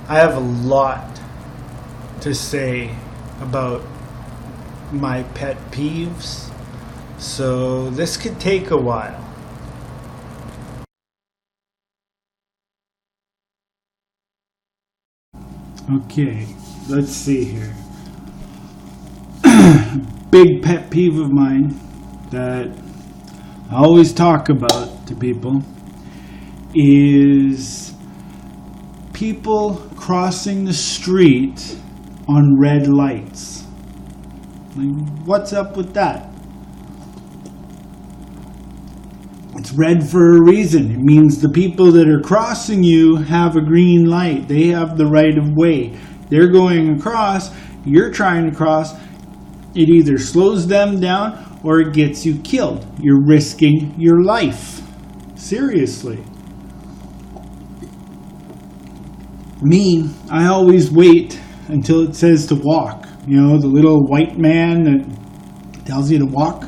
I have a lot to say about my pet peeves, so this could take a while. Okay, let's see here. Big pet peeve of mine that I always talk about to people is people crossing the street on red lights. Like, what's up with that? It's red for a reason. It means the people that are crossing you have a green light. They have the right of way. They're going across. You're trying to cross. It either slows them down or it gets you killed. You're risking your life. Seriously. Me, I always wait until it says to walk. You know, the little white man that tells you to walk.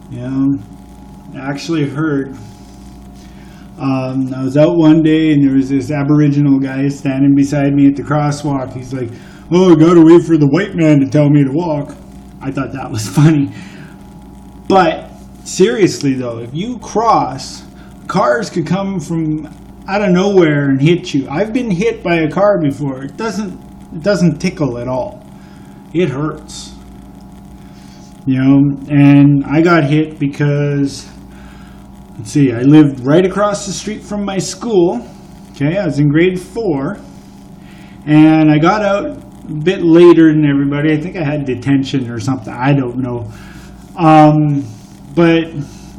You know, I actually heard, I was out one day and there was this Aboriginal guy standing beside me at the crosswalk. He's like, "Oh, I gotta wait for the white man to tell me to walk." I thought that was funny. But seriously though, if you cross, cars could come from out of nowhere and hit you. I've been hit by a car before. It doesn't tickle at all. It hurts. You know, and I got hit because, let's see, I lived right across the street from my school. Okay, I was in grade 4. And I got out a bit later than everybody. I think I had detention or something. I don't know. But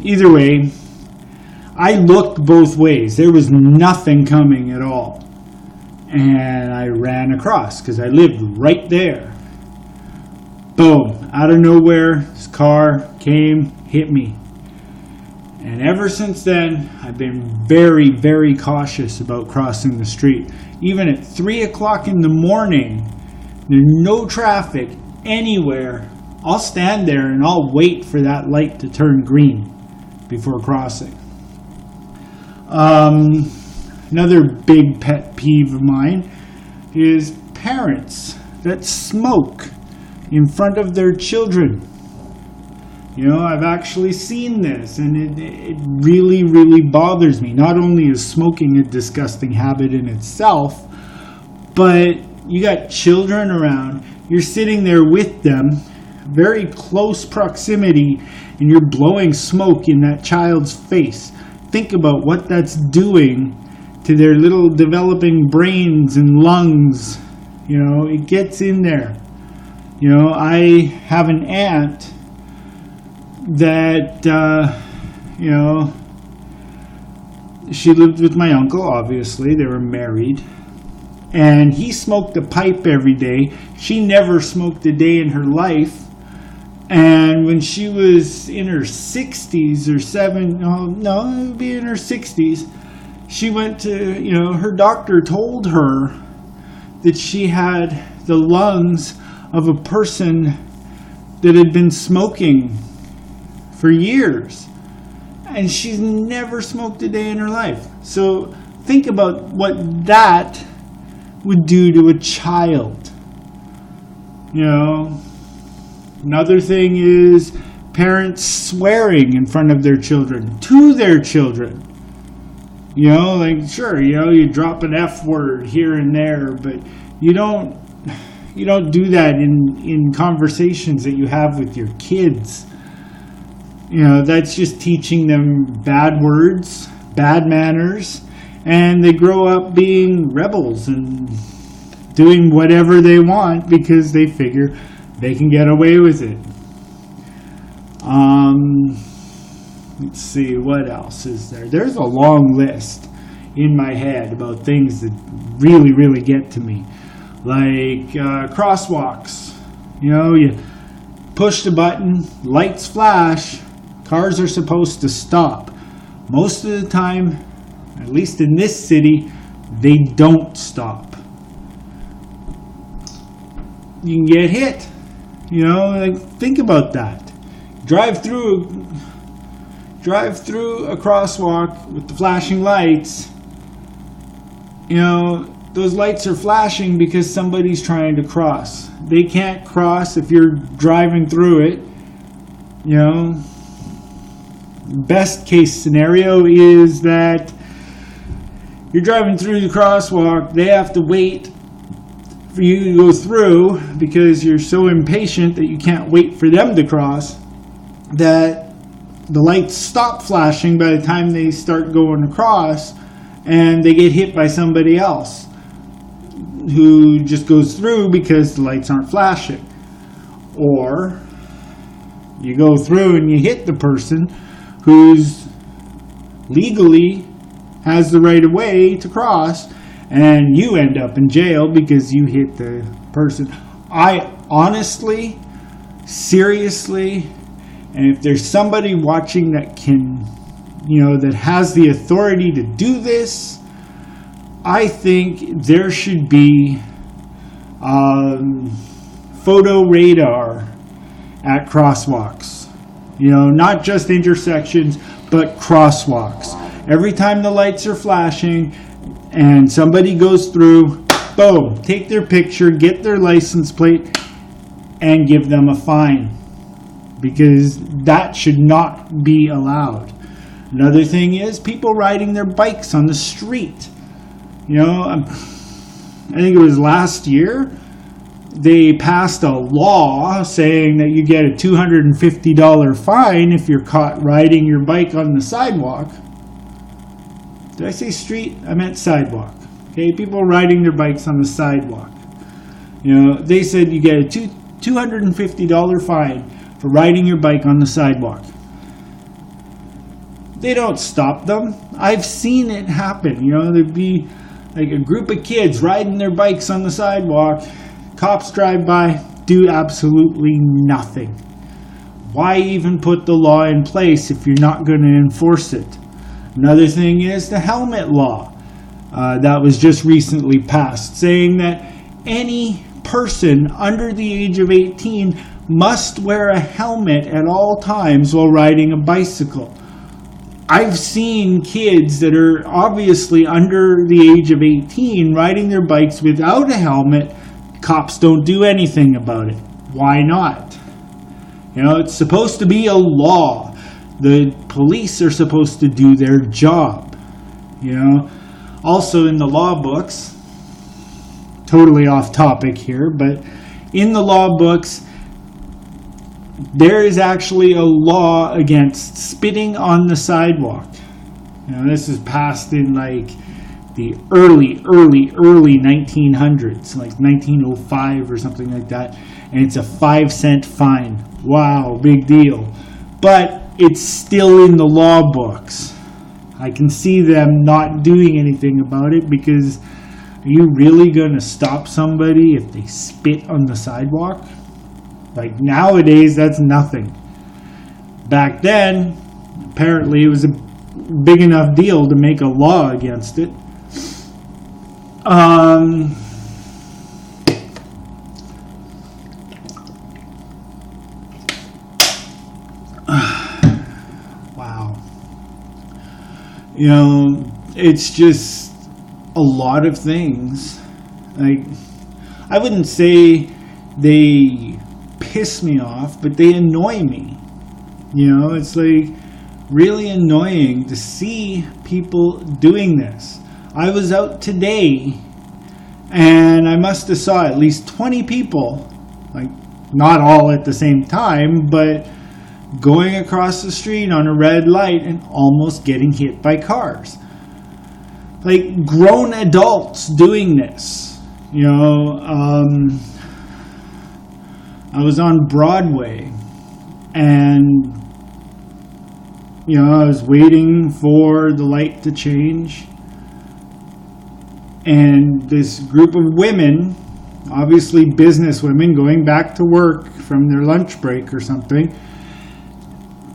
either way, I looked both ways. There was nothing coming at all. And I ran across because I lived right there. Boom, out of nowhere, this car came, hit me. And ever since then, I've been very, very cautious about crossing the street. Even at 3 o'clock in the morning, there's no traffic anywhere. I'll stand there and I'll wait for that light to turn green before crossing. Another big pet peeve of mine is parents that smoke in front of their children. You know, I've actually seen this, and it really, really bothers me. Not only is smoking a disgusting habit in itself, but you got children around, you're sitting there with them, very close proximity, and you're blowing smoke in that child's face. Think about what that's doing to their little developing brains and lungs. You know, it gets in there. You know, I have an aunt that, you know, she lived with my uncle, obviously. They were married. And he smoked a pipe every day. She never smoked a day in her life. And when she was in her 60s or it would be in her 60s, she went to, you know, her doctor told her that she had the lungs of a person that had been smoking for years. And she's never smoked a day in her life. So think about what that would do to a child. You know, another thing is parents swearing in front of their children, to their children. You know, like, sure, you know, you drop an F word here and there, but you don't do that in conversations that you have with your kids. You know, that's just teaching them bad words, bad manners, and they grow up being rebels and doing whatever they want because they figure they can get away with it. Let's see, what else is there? There's a long list in my head about things that really, really get to me. Like crosswalks. You know, you push the button, lights flash, cars are supposed to stop. Most of the time, at least in this city, they don't stop. You can get hit. You know, like, think about that. Drive through drive through a crosswalk with the flashing lights, those lights are flashing because somebody's trying to cross. They can't cross if you're driving through it. Best case scenario is that you're driving through the crosswalk, they have to wait for you to go through because you're so impatient that you can't wait for them to cross, that the lights stop flashing by the time they start going across, and they get hit by somebody else who just goes through because the lights aren't flashing. Or you go through and you hit the person who's legally has the right of way to cross, and you end up in jail because you hit the person. I honestly, seriously, and if there's somebody watching that can, that has the authority to do this, I think there should be photo radar at crosswalks. Not just intersections, but crosswalks. Every time the lights are flashing and somebody goes through, boom, take their picture, get their license plate, and give them a fine. Because that should not be allowed. Another thing is people riding their bikes on the street. I think it was last year, they passed a law saying that you get a $250 fine if you're caught riding your bike on the sidewalk. Did I say street? I meant sidewalk. Okay, people riding their bikes on the sidewalk. They said you get a $250 fine for riding your bike on the sidewalk. They don't stop them. I've seen it happen. There'd be like a group of kids riding their bikes on the sidewalk. Cops drive by, do absolutely nothing. Why even put the law in place if you're not going to enforce it? Another thing is the helmet law that was just recently passed, saying that any person under the age of 18 must wear a helmet at all times while riding a bicycle. I've seen kids that are obviously under the age of 18 riding their bikes without a helmet. Cops don't do anything about it. Why not? It's supposed to be a law. The police are supposed to do their job. Also in the law books, totally off topic here, but in the law books, there is actually a law against spitting on the sidewalk. This is passed in like the early 1900s, like 1905 or something like that, and it's a 5-cent fine. Wow, big deal. But it's still in the law books. I can see them not doing anything about it because are you really going to stop somebody if they spit on the sidewalk? Like nowadays, that's nothing. Back then, apparently it was a big enough deal to make a law against it. Wow. It's just a lot of things. Like, I wouldn't say they piss me off, but they annoy me. It's like really annoying to see people doing this. I was out today and I must have saw at least 20 people, like not all at the same time, but going across the street on a red light and almost getting hit by cars. Like grown adults doing this. I was on Broadway and I was waiting for the light to change, and this group of women, obviously business women going back to work from their lunch break or something,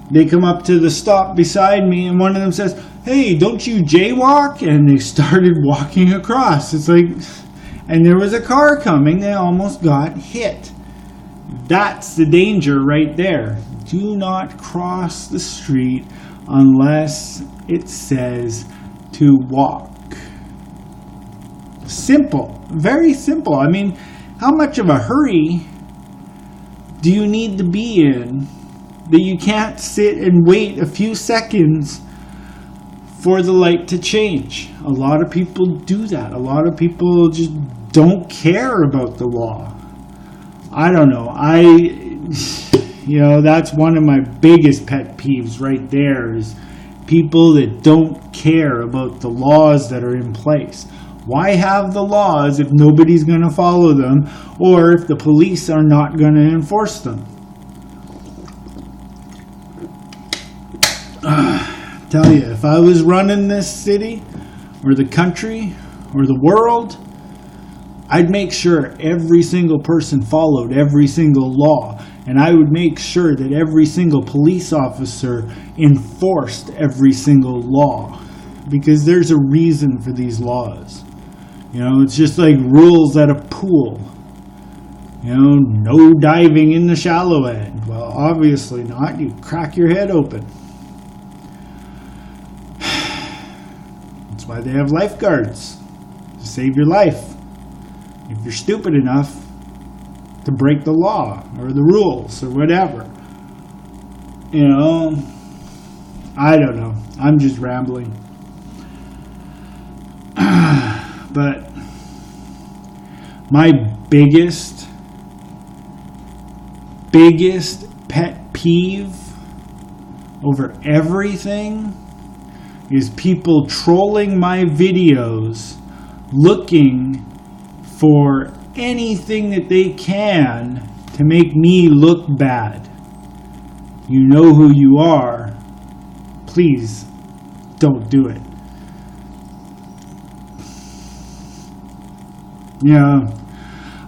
they come up to the stop beside me and one of them says, "Hey, don't you jaywalk?" And they started walking across. It's like, and there was a car coming, they almost got hit. That's the danger right there. Do not cross the street unless it says to walk. Simple, very simple. I mean, how much of a hurry do you need to be in that you can't sit and wait a few seconds for the light to change? A lot of people do that. A lot of people just don't care about the law. I don't know. That's one of my biggest pet peeves right there, is people that don't care about the laws that are in place. Why have the laws if nobody's going to follow them, or if the police are not going to enforce them? Tell you, if I was running this city, or the country, or the world, I'd make sure every single person followed every single law. And I would make sure that every single police officer enforced every single law. Because there's a reason for these laws. It's just like rules at a pool. No diving in the shallow end. Well, obviously not. You crack your head open. That's why they have lifeguards. To save your life. If you're stupid enough to break the law or the rules or whatever. I don't know. I'm just rambling. But my biggest pet peeve over everything is people trolling my videos, looking for anything that they can to make me look bad. You know who you are. Please don't do it.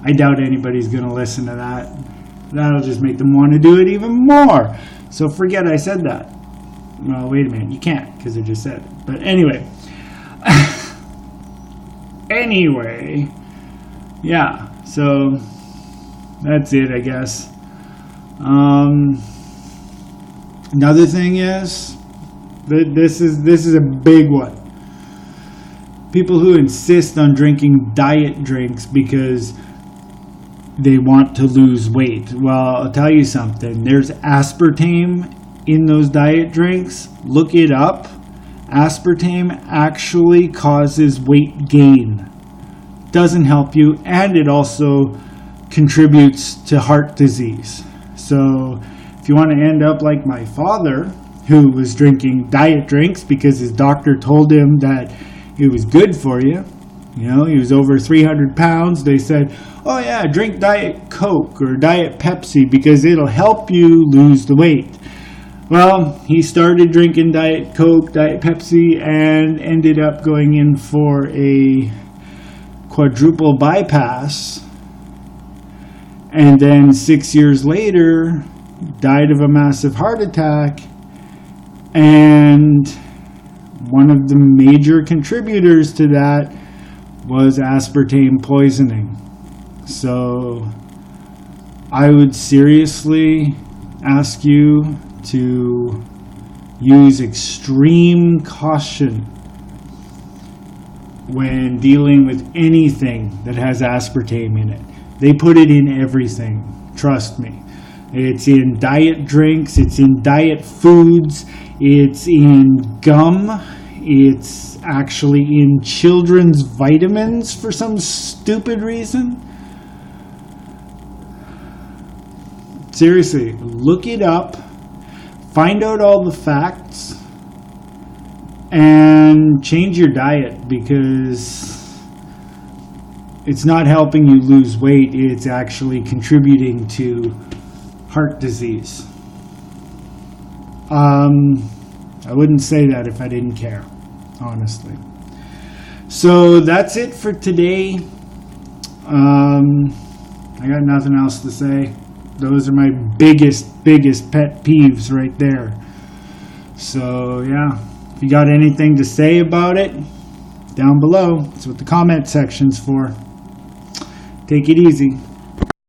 I doubt anybody's going to listen to that. That'll just make them want to do it even more. So forget I said that. Well, wait a minute. You can't, because I just said it. But anyway. Yeah. So that's it, I guess. Another thing is that this is a big one. People who insist on drinking diet drinks because they want to lose weight. Well, I'll tell you something. There's aspartame in those diet drinks. Look it up. Aspartame actually causes weight gain. Doesn't help you, and it also contributes to heart disease. So if you want to end up like my father, who was drinking diet drinks because his doctor told him that it was good for you. He was over 300 pounds. They said, oh yeah, drink Diet Coke or Diet Pepsi because it'll help you lose the weight. Well, he started drinking Diet Coke, Diet Pepsi, and ended up going in for a quadruple bypass. And then 6 years later, died of a massive heart attack. And one of the major contributors to that was aspartame poisoning. So I would seriously ask you to use extreme caution when dealing with anything that has aspartame in it. They put it in everything, trust me. It's in diet drinks, it's in diet foods, it's in gum, it's actually in children's vitamins for some stupid reason. Seriously, look it up, find out all the facts, and change your diet, because it's not helping you lose weight, it's actually contributing to heart disease. I wouldn't say that if I didn't care, honestly. So that's it for today. I got nothing else to say. Those are my biggest pet peeves right there. So yeah, if you got anything to say about it, down below. That's what the comment section's for. Take it easy.